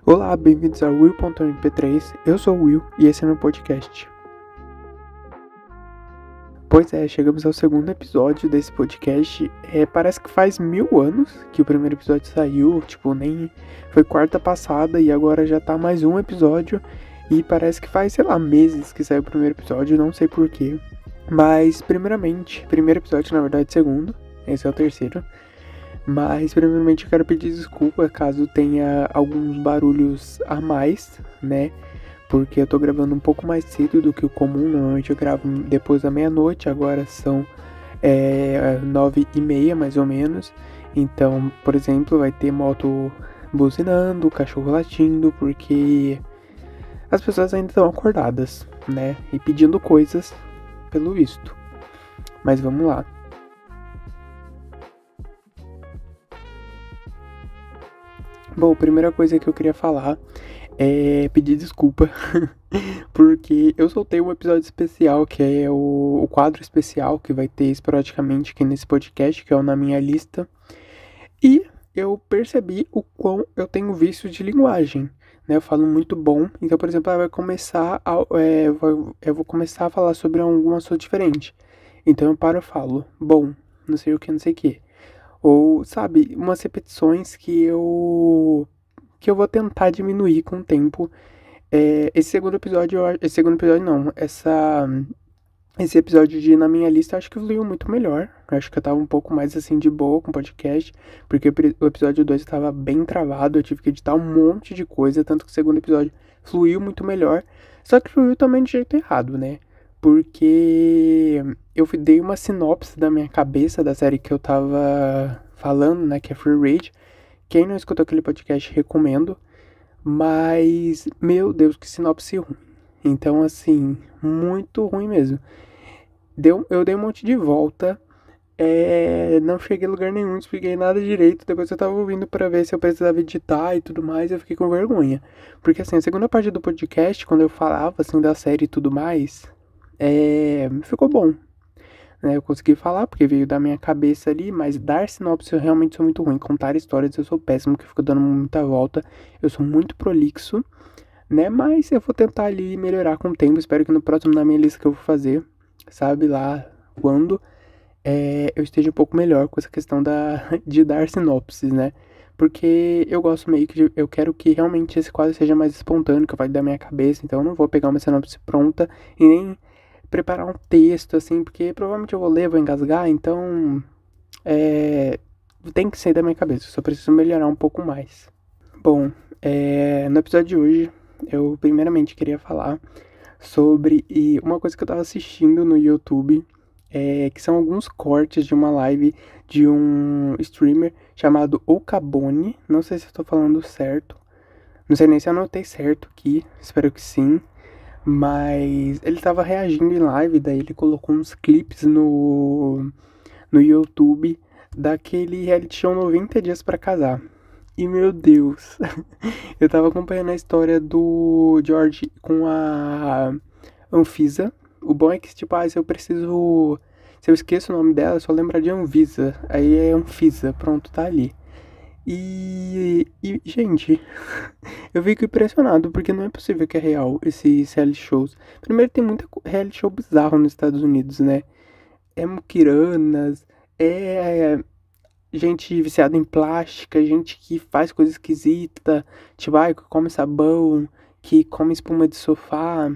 Olá, bem-vindos ao Will.mp3, eu sou o Will e esse é meu podcast. Pois é, chegamos ao segundo episódio desse podcast. Parece que faz 1000 anos que o primeiro episódio saiu, nem foi quarta passada e agora já tá mais um episódio. E parece que faz, meses que saiu o primeiro episódio, não sei porquê. Mas, primeiro episódio, na verdade, segundo, esse é o terceiro. Mas, primeiramente, eu quero pedir desculpa caso tenha alguns barulhos a mais, né? Porque eu tô gravando um pouco mais cedo do que o comum. Normalmente eu gravo depois da meia-noite, agora são 9h30, mais ou menos. Então, por exemplo, vai ter moto buzinando, cachorro latindo, porque as pessoas ainda estão acordadas, né? E pedindo coisas, pelo visto. Mas vamos lá. Bom, a primeira coisa que eu queria falar é pedir desculpa, porque eu soltei um episódio especial, que é o quadro especial que vai ter esporadicamente aqui nesse podcast, que é o Na Minha Lista, e eu percebi o quão eu tenho vício de linguagem, né? Eu falo muito bom, então, por exemplo, eu vou começar a falar sobre algum assunto diferente, então eu paro e falo, bom, não sei o que, não sei o que. Ou, sabe, umas repetições que eu vou tentar diminuir com o tempo. Esse segundo episódio, esse episódio de Na Minha Lista, acho que fluiu muito melhor. Eu acho que eu tava um pouco mais, assim, de boa com o podcast, porque o episódio 2 estava bem travado, eu tive que editar um monte de coisa, tanto que o segundo episódio fluiu muito melhor, só que fluiu também de jeito errado, né? Porque eu dei uma sinopse da minha cabeça da série que eu tava falando, né, que é Free Rage. Quem não escutou aquele podcast, recomendo. Mas, meu Deus, que sinopse ruim. Então, assim, muito ruim mesmo. Eu dei um monte de volta. Não cheguei a lugar nenhum, não expliquei nada direito. Depois eu tava ouvindo pra ver se eu precisava editar e tudo mais. Eu fiquei com vergonha. Porque, assim, a segunda parte do podcast, quando eu falava, assim, da série e tudo mais, ficou bom, né? Eu consegui falar porque veio da minha cabeça ali, mas dar sinopse eu realmente sou muito ruim. Contar histórias eu sou péssimo, que fico dando muita volta. Eu sou muito prolixo, né? Mas eu vou tentar ali melhorar com o tempo. Espero que no próximo, na minha lista que eu vou fazer, sabe lá quando, eu esteja um pouco melhor com essa questão de dar sinopses, né? Porque eu gosto meio que eu quero que realmente esse quadro seja mais espontâneo, que vai da minha cabeça. Então eu não vou pegar uma sinopse pronta e nem preparar um texto, assim, porque provavelmente eu vou ler, vou engasgar, então tem que ser da minha cabeça, eu só preciso melhorar um pouco mais. Bom, no episódio de hoje, eu primeiramente queria falar sobre uma coisa que eu tava assistindo no YouTube, que são alguns cortes de uma live de um streamer chamado Okabone, não sei se eu tô falando certo, não sei nem se eu anotei certo aqui, espero que sim. Mas ele tava reagindo em live, daí ele colocou uns clipes no YouTube daquele reality show 90 Dias pra Casar. E meu Deus, eu tava acompanhando a história do George com a Anfisa. O bom é que, se eu esqueço o nome dela, eu só lembrar de Anvisa. Aí é Anfisa, pronto, tá ali. Gente, eu fico impressionado, porque não é possível que é real esses reality shows. Primeiro, tem muita reality show bizarro nos Estados Unidos, né? É muquiranas, é gente viciada em plástica, gente que faz coisa esquisita, que come sabão, que come espuma de sofá.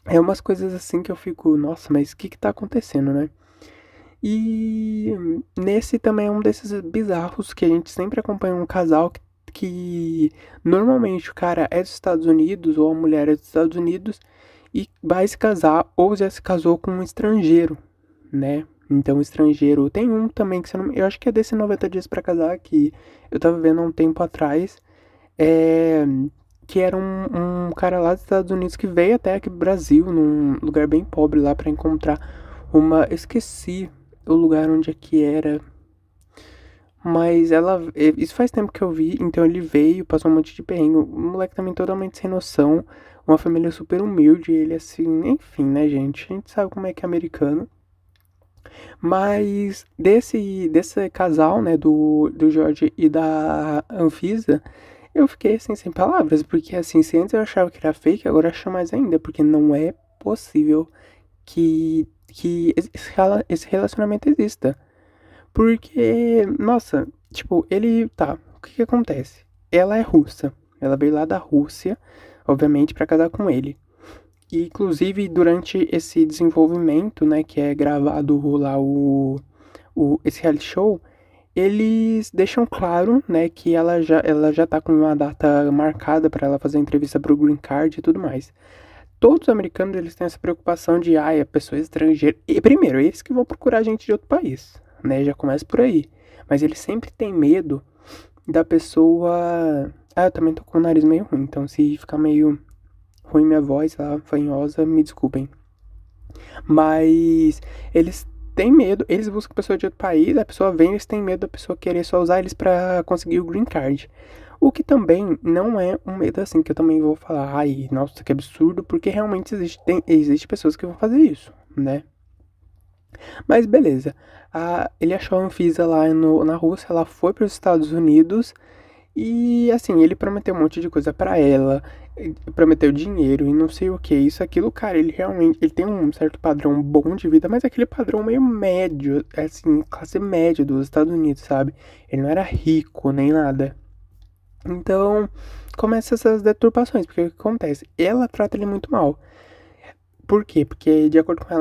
É umas coisas assim que eu fico, nossa, mas o que tá acontecendo, né? E nesse também é um desses bizarros que a gente sempre acompanha um casal que normalmente o cara é dos Estados Unidos ou a mulher é dos Estados Unidos e vai se casar ou já se casou com um estrangeiro, né? Então, o estrangeiro tem um também que eu acho que é desse 90 dias pra casar que eu tava vendo há um tempo atrás, é, que era um cara lá dos Estados Unidos que veio até aqui pro Brasil, num lugar bem pobre lá pra encontrar eu esqueci o lugar onde é que era. Mas isso faz tempo que eu vi, então ele veio, passou um monte de perrengue. O moleque também totalmente sem noção. Uma família super humilde, ele assim, enfim, né, gente? A gente sabe como é que é americano. Mas desse casal, né, do George e da Anfisa, Eu fiquei assim, sem palavras, porque assim, se antes eu achava que era fake, agora eu acho mais ainda, porque não é possível que esse relacionamento exista. Porque, nossa, tipo, ele tá. O que que acontece? Ela é russa. Ela veio lá da Rússia, obviamente, pra casar com ele. E, inclusive, durante esse desenvolvimento, né, que é gravado lá esse reality show, eles deixam claro, né, que ela já tá com uma data marcada para ela fazer a entrevista pro Green Card e tudo mais. Todos os americanos, eles têm essa preocupação de, ai, a pessoa é estrangeira. E, primeiro, eles que vão procurar gente de outro país, né, já começa por aí. Mas eles sempre têm medo da pessoa... Ah, eu também tô com o nariz meio ruim, então se ficar meio ruim minha voz, lá, fanhosa, me desculpem. Mas eles têm medo, eles buscam pessoa de outro país, a pessoa vem, eles têm medo da pessoa querer só usar eles pra conseguir o green card. O que também não é um medo assim, que eu também vou falar, ai, nossa, que absurdo, porque realmente existe pessoas que vão fazer isso, né? Mas beleza, ele achou a Anfisa lá na Rússia, ela foi para os Estados Unidos e assim, ele prometeu um monte de coisa pra ela, prometeu dinheiro e não sei o que, isso, aquilo, cara, ele realmente, ele tem um certo padrão bom de vida, mas aquele padrão meio médio, assim, classe média dos Estados Unidos, sabe? Ele não era rico nem nada. Então, começa essas deturpações, porque o que acontece? Ela trata ele muito mal. Por quê? Porque, de acordo com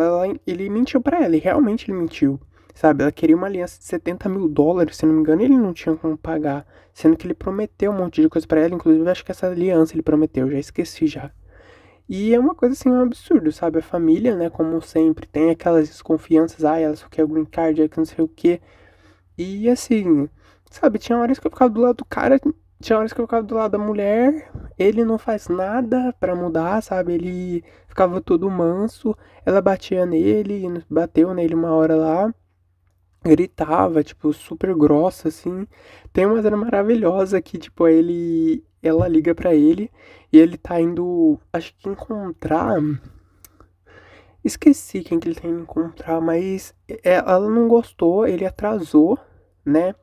ele mentiu pra ela, e realmente ele mentiu. Sabe, ela queria uma aliança de US$ 70.000, se não me engano, e ele não tinha como pagar. Sendo que ele prometeu um monte de coisa pra ela, inclusive acho que essa aliança ele prometeu, já esqueci já. E é uma coisa assim, um absurdo, sabe? A família, né, como sempre, tem aquelas desconfianças, ela só quer o green card, que não sei o quê. E assim, sabe, tinha horas que eu ficava do lado do cara, tinha horas que eu ficava do lado da mulher, ele não faz nada pra mudar, sabe? Ele ficava todo manso, ela batia nele, bateu nele uma hora lá, gritava, tipo, super grossa, assim. Tem uma cena maravilhosa que, tipo, ela liga pra ele e ele tá indo, acho que encontrar. Esqueci quem que ele tem que encontrar, mas ela não gostou, ele atrasou, né?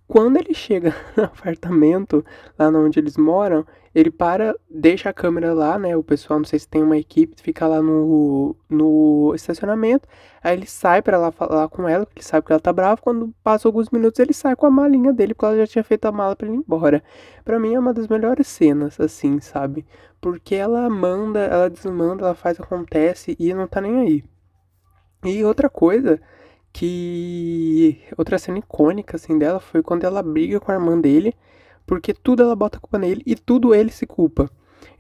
Quando ele chega no apartamento, lá onde eles moram, ele para, deixa a câmera lá, né? O pessoal, não sei se tem uma equipe, fica lá no estacionamento. Aí ele sai pra lá falar com ela, porque ele sabe que ela tá brava. Quando passa alguns minutos, ele sai com a malinha dele, porque ela já tinha feito a mala pra ele ir embora. Pra mim é uma das melhores cenas, assim, sabe? Porque ela manda, ela desmanda, ela faz, acontece e não tá nem aí. E outra coisa outra cena icônica, assim, dela foi quando ela briga com a irmã dele, porque tudo ela bota a culpa nele e tudo ele se culpa.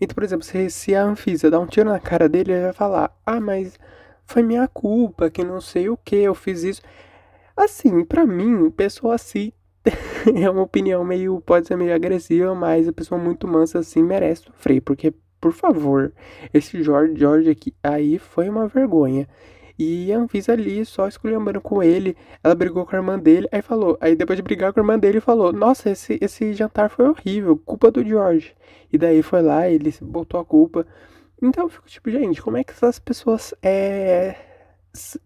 Então, por exemplo, se a Anfisa dá um tiro na cara dele, ele vai falar: ah, mas foi minha culpa, que não sei o que, eu fiz isso. Assim, pra mim, pessoa assim é uma opinião meio, pode ser meio agressiva, mas a pessoa muito mansa assim merece sofrer, porque, por favor, esse George aqui aí foi uma vergonha. E a Anvisa ali só esculhambando com ele, ela brigou com a irmã dele, aí falou, aí depois de brigar com a irmã dele, falou, nossa, esse jantar foi horrível, culpa do George. E daí foi lá, ele botou a culpa. Então eu fico tipo, gente, como é que essas pessoas se-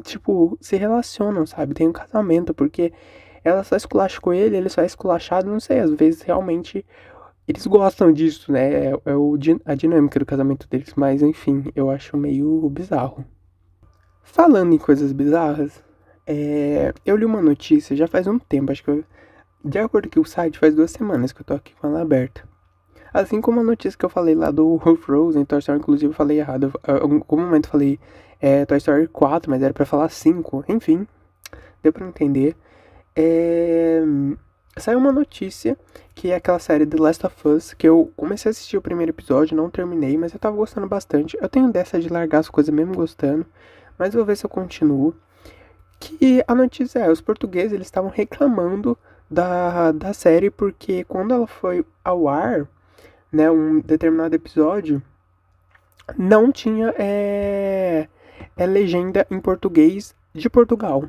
tipo, se relacionam, sabe? Tem um casamento, porque ela só esculacha com ele só é esculachado, não sei, às vezes realmente eles gostam disso, né? A dinâmica do casamento deles, mas enfim, eu acho meio bizarro. Falando em coisas bizarras, eu li uma notícia já faz um tempo, acho que de acordo com o site, faz 2 semanas que eu tô aqui com ela aberta. Assim como a notícia que eu falei lá do Frozen, Toy Story, inclusive eu falei errado. Em algum momento eu falei Toy Story 4, mas era pra falar 5. Enfim, deu pra entender. É... Saiu uma notícia que é aquela série The Last of Us, que eu comecei a assistir o primeiro episódio, não terminei, mas eu tava gostando bastante. Eu tenho dessa de largar as coisas mesmo gostando, mas vou ver se eu continuo. Que a notícia os portugueses eles estavam reclamando da série porque quando ela foi ao ar, né, um determinado episódio, não tinha legenda em português de Portugal.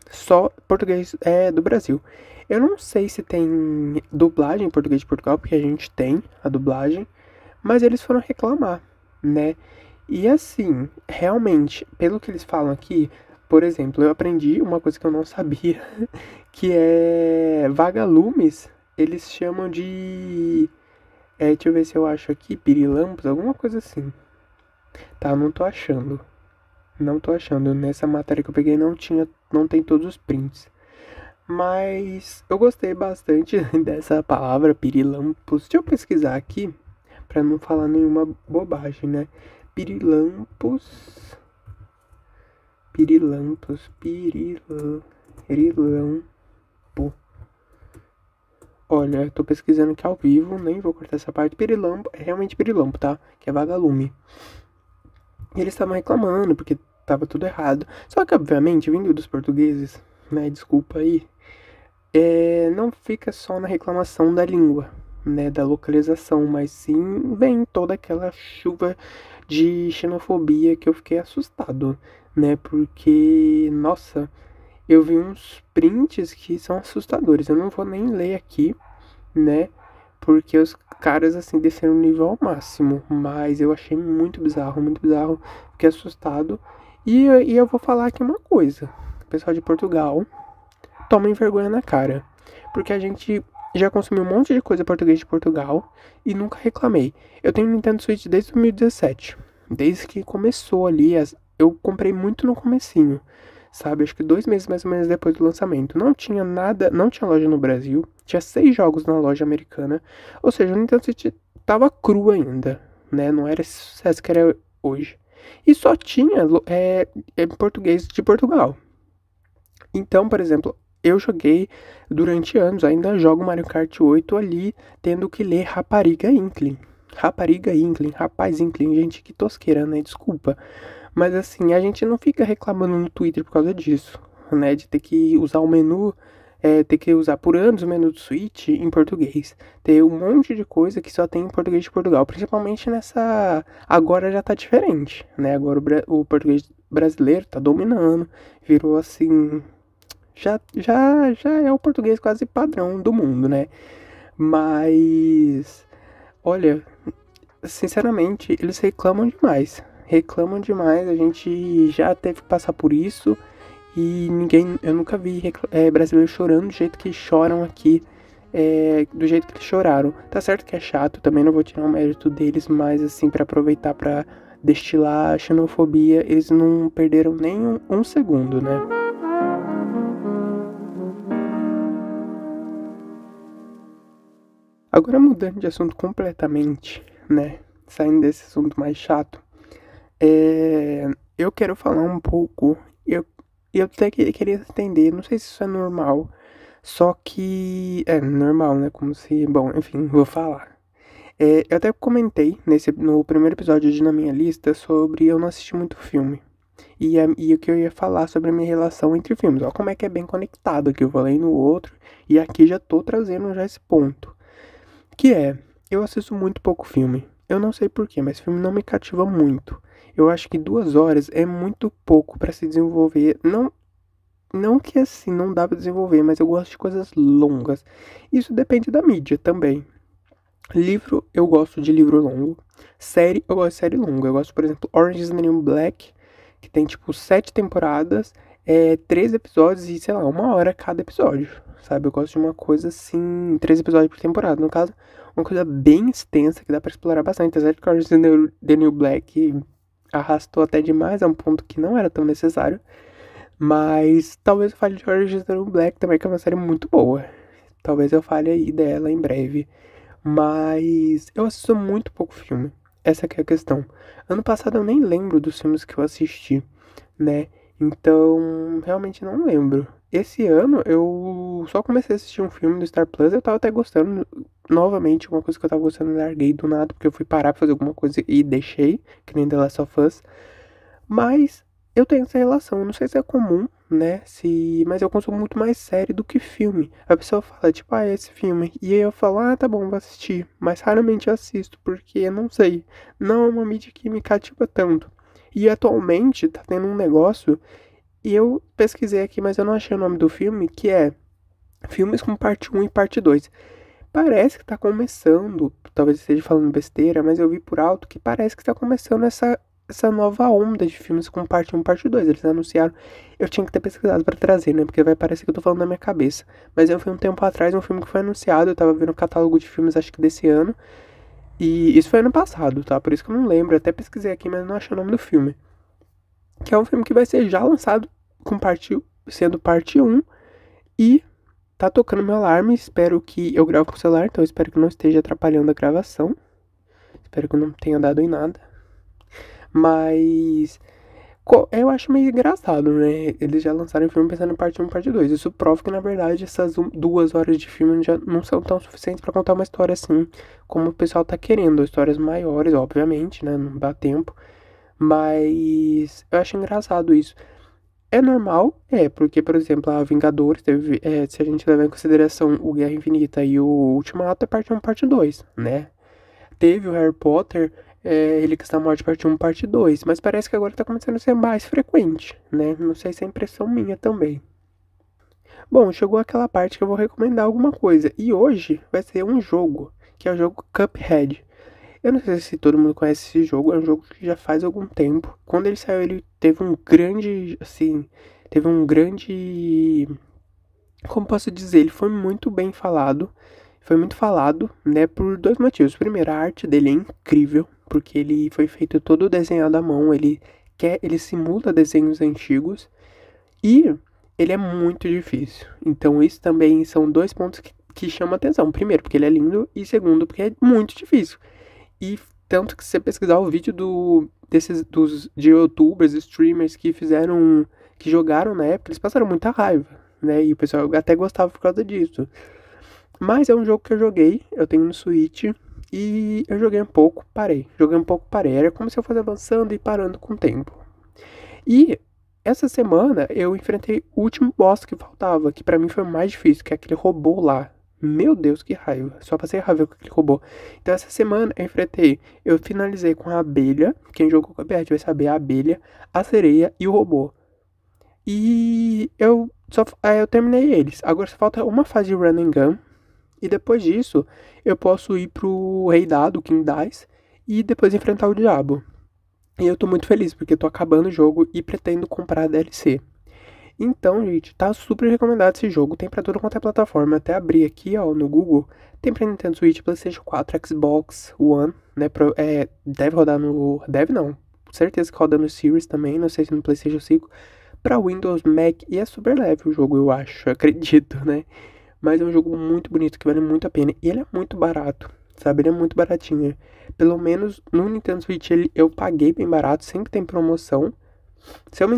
Só português do Brasil. Eu não sei se tem dublagem em português de Portugal, porque a gente tem a dublagem, mas eles foram reclamar, né? E assim, realmente, pelo que eles falam aqui, por exemplo, eu aprendi uma coisa que eu não sabia, que é vagalumes, Eles chamam de... deixa eu ver se eu acho aqui, pirilampos, alguma coisa assim. Tá, não tô achando. Não tô achando. Nessa matéria que eu peguei não tem todos os prints. Mas eu gostei bastante dessa palavra, pirilampos. Deixa eu pesquisar aqui, pra não falar nenhuma bobagem, né? Pirilampos. Pirilampo. Olha, eu tô pesquisando aqui ao vivo, nem vou cortar essa parte. Pirilampo, é realmente pirilampo, tá? Que é vagalume. E eles estavam reclamando, porque tava tudo errado. Só que, obviamente, vindo dos portugueses, né? Desculpa aí. Não fica só na reclamação da língua, né? Da localização, mas sim vem toda aquela chuva de xenofobia que eu fiquei assustado, né? Porque, nossa, eu vi uns prints que são assustadores. Eu não vou nem ler aqui, né? Porque os caras, assim, desceram o nível ao máximo. Mas eu achei muito bizarro, muito bizarro. Fiquei assustado. E eu vou falar aqui uma coisa. Pessoal de Portugal, tomem vergonha na cara. Porque a gente já consumiu um monte de coisa português de Portugal e nunca reclamei. Eu tenho Nintendo Switch desde 2017. Desde que começou ali, eu comprei muito no comecinho, sabe? Acho que 2 meses mais ou menos depois do lançamento. Não tinha nada, não tinha loja no Brasil. Tinha 6 jogos na loja americana. Ou seja, o Nintendo Switch tava cru ainda, né? Não era esse sucesso que era hoje. E só tinha português de Portugal. Então, por exemplo, eu joguei durante anos, ainda jogo Mario Kart 8 ali, tendo que ler Rapariga Inkling. Rapariga Inkling, rapaz Inkling, gente, que tosqueira, né? Desculpa. Mas assim, a gente não fica reclamando no Twitter por causa disso, né? De ter que usar o menu, ter que usar por anos o menu do Switch em português. Ter um monte de coisa que só tem em português de Portugal, principalmente nessa... Agora já tá diferente, né? Agora o português brasileiro tá dominando, virou assim... Já é o português quase padrão do mundo, né? Mas, olha, sinceramente, eles reclamam demais. Reclamam demais, a gente já teve que passar por isso. E eu nunca vi brasileiros chorando do jeito que choram aqui. Do jeito que eles choraram. Tá certo que é chato, também não vou tirar o mérito deles, mas assim, pra aproveitar pra destilar a xenofobia, eles não perderam nem um segundo, né? Agora mudando de assunto completamente, né? Saindo desse assunto mais chato, eu quero falar um pouco. Eu até queria entender, não sei se isso é normal, só que é normal, né? Como se, bom, enfim, vou falar. Eu até comentei no primeiro episódio de Na Minha Lista sobre eu não assistir muito filme. E o que eu ia falar sobre a minha relação entre filmes. Ó, como é que é bem conectado, que eu falei no outro, e aqui já tô trazendo já esse ponto. Que eu assisto muito pouco filme. Eu não sei porquê, mas filme não me cativa muito. Eu acho que 2 horas é muito pouco pra se desenvolver. Não que assim não dá pra desenvolver, mas eu gosto de coisas longas. Isso depende da mídia também. Livro, eu gosto de livro longo. Série, eu gosto de série longa. Eu gosto, por exemplo, Orange is the New Black, que tem tipo 7 temporadas, 3 episódios e, sei lá, 1 hora cada episódio, sabe? Eu gosto de uma coisa assim, 3 episódios por temporada. No caso, uma coisa bem extensa que dá pra explorar bastante. Apesar de que Orange is the New Black arrastou até demais a um ponto que não era tão necessário. Mas talvez eu fale de Orange is the New Black também, que é uma série muito boa. Talvez eu fale aí dela em breve. Mas eu assisto muito pouco filme. Essa que é a questão. Ano passado eu nem lembro dos filmes que eu assisti, né? Então, realmente não lembro. Esse ano eu só comecei a assistir um filme do Star Plus, eu tava até gostando. Novamente, uma coisa que eu tava gostando, eu larguei do nada, porque eu fui parar pra fazer alguma coisa e deixei, que nem The Last of Us. Mas eu tenho essa relação, eu não sei se é comum, né? Mas eu consumo muito mais série do que filme. A pessoa fala, tipo, esse filme. E aí eu falo, tá bom, vou assistir. Mas raramente eu assisto, porque eu não sei. Não é uma mídia que me cativa tanto. E atualmente tá tendo um negócio, e eu pesquisei aqui, mas eu não achei o nome do filme, que é filmes com parte um e parte 2. Parece que tá começando, talvez eu esteja falando besteira, mas eu vi por alto que parece que tá começando essa nova onda de filmes com parte 1 e parte 2. Eles anunciaram, eu tinha que ter pesquisado pra trazer, né, porque vai parecer que eu tô falando na minha cabeça. Mas eu fui um tempo atrás, um filme que foi anunciado, eu tava vendo o catálogo de filmes, acho que desse ano. E isso foi ano passado, tá? Por isso que eu não lembro, até pesquisei aqui, mas não achei o nome do filme. Que é um filme que vai ser já lançado sendo parte 1 e tá tocando meu alarme, espero que eu gravo com o celular, então eu espero que não esteja atrapalhando a gravação. Espero que não tenha dado em nada. Mas eu acho meio engraçado, né? Eles já lançaram o filme pensando em parte 1 e parte 2. Isso prova que, na verdade, essas 2 horas de filme já não são tão suficientes pra contar uma história assim como o pessoal tá querendo. Histórias maiores, obviamente, né? Não dá tempo. Mas eu acho engraçado isso. É normal, porque, por exemplo, a Vingadores teve, se a gente levar em consideração o Guerra Infinita e o Ultimato, é parte 1 e parte 2, né? Teve o Harry Potter, Relíquias da Morte parte 1 parte 2, mas parece que agora tá começando a ser mais frequente, né? Não sei se é impressão minha também. Bom, chegou aquela parte que eu vou recomendar alguma coisa, e hoje vai ser um jogo, que é o jogo Cuphead. Eu não sei se todo mundo conhece esse jogo, é um jogo que já faz algum tempo. Quando ele saiu, ele teve um grande, assim, teve um grande, como posso dizer, ele foi muito bem falado. Foi muito falado, né, por 2 motivos. Primeiro, a arte dele é incrível, porque ele foi feito todo desenhado à mão, ele simula desenhos antigos e ele é muito difícil. Então, isso também são 2 pontos que chamam atenção. Primeiro, porque ele é lindo e segundo, porque é muito difícil. E tanto que se você pesquisar o vídeo de youtubers, streamers que jogaram na época, eles passaram muita raiva, né? E o pessoal até gostava por causa disso. Mas é um jogo que eu joguei, eu tenho no Switch, e eu joguei um pouco, parei. Joguei um pouco, parei. Era como se eu fosse avançando e parando com o tempo. E essa semana eu enfrentei o último boss que faltava, que pra mim foi o mais difícil, que é aquele robô lá. Meu Deus, que raiva. Só passei raiva com aquele robô. Então essa semana eu finalizei com a abelha. Quem jogou com a Beat vai saber a abelha, a sereia e o robô. E eu terminei eles. Agora só falta uma fase de run and gun. E depois disso, eu posso ir pro Rei Dado, King Dice, e depois enfrentar o Diabo. E eu tô muito feliz, porque eu tô acabando o jogo e pretendo comprar a DLC. Então, gente, tá super recomendado esse jogo. Tem pra tudo quanto é plataforma. Até abri aqui, ó, no Google. Tem pra Nintendo Switch, PlayStation 4, Xbox One, né? Deve rodar no... Deve não. Certeza que roda no Series também. Não sei se no PlayStation 5. Pra Windows, Mac. E é super leve o jogo, eu acho. Acredito, né? Mas é um jogo muito bonito, que vale muito a pena. E ele é muito barato, sabe? Ele é muito baratinho. Pelo menos no Nintendo Switch eu paguei bem barato, sempre tem promoção. Se eu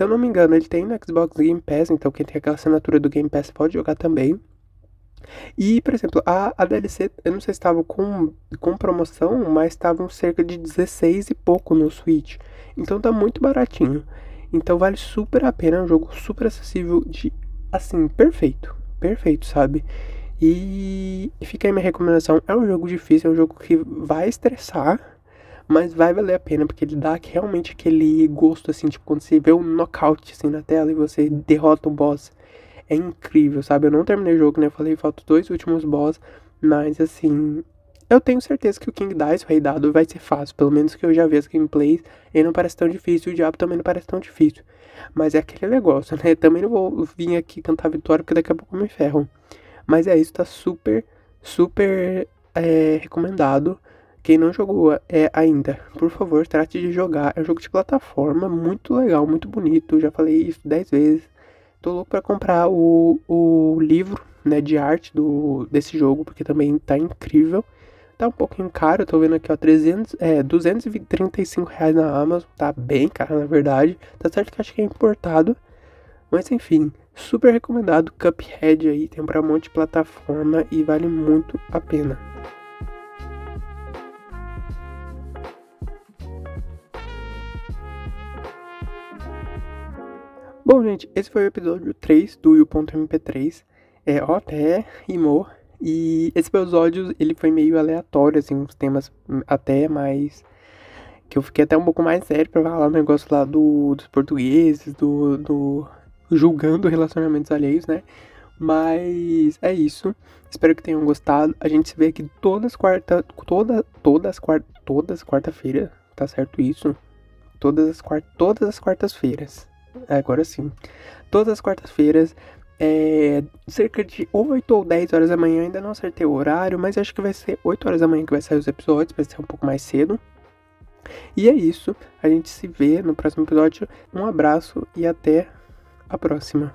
não me engano, ele tem no Xbox Game Pass, então quem tem aquela assinatura do Game Pass pode jogar também. E, por exemplo, a DLC, eu não sei se estava com promoção, mas estavam cerca de 16 e pouco no Switch. Então tá muito baratinho. Então vale super a pena, é um jogo super acessível assim, perfeito. Perfeito, sabe? E fica aí minha recomendação. É um jogo difícil, é um jogo que vai estressar, mas vai valer a pena, porque ele dá realmente aquele gosto, assim, tipo, quando você vê um nocaute, assim, na tela e você derrota um boss. É incrível, sabe? Eu não terminei o jogo, né? Eu falei, faltam 2 últimos boss, mas, assim, eu tenho certeza que o King Dice, o Rei Dado, vai ser fácil. Pelo menos que eu já vi as gameplays, ele não parece tão difícil, o Diabo também não parece tão difícil. Mas é aquele negócio, né? Também não vou vir aqui cantar vitória, porque daqui a pouco me ferram. Mas é isso, tá super recomendado. Quem não jogou ainda, por favor, trate de jogar. É um jogo de plataforma muito legal, muito bonito. Já falei isso 10 vezes. Tô louco pra comprar o livro, né, de arte desse jogo, porque também tá incrível. Tá um pouquinho caro, eu tô vendo aqui, ó, R$ 235 na Amazon. Tá bem caro, na verdade. Tá certo que acho que é importado. Mas enfim, super recomendado. Cuphead aí, tem pra um monte de plataforma e vale muito a pena. Bom, gente, esse foi o episódio 3 do Will.mp3. Ó, até rimou. E esse episódio, ele foi meio aleatório, assim, uns temas até mais... Que eu fiquei até um pouco mais sério pra falar o negócio lá dos portugueses, julgando relacionamentos alheios, né? Mas é isso. Espero que tenham gostado. A gente se vê aqui todas quarta-feira, tá certo isso? todas as quartas-feiras. Agora sim. Todas as quartas-feiras, cerca de 8 ou 10 horas da manhã, ainda não acertei o horário, mas acho que vai ser 8 horas da manhã que vai sair os episódios, vai ser um pouco mais cedo. E é isso, a gente se vê no próximo episódio. Um abraço e até a próxima.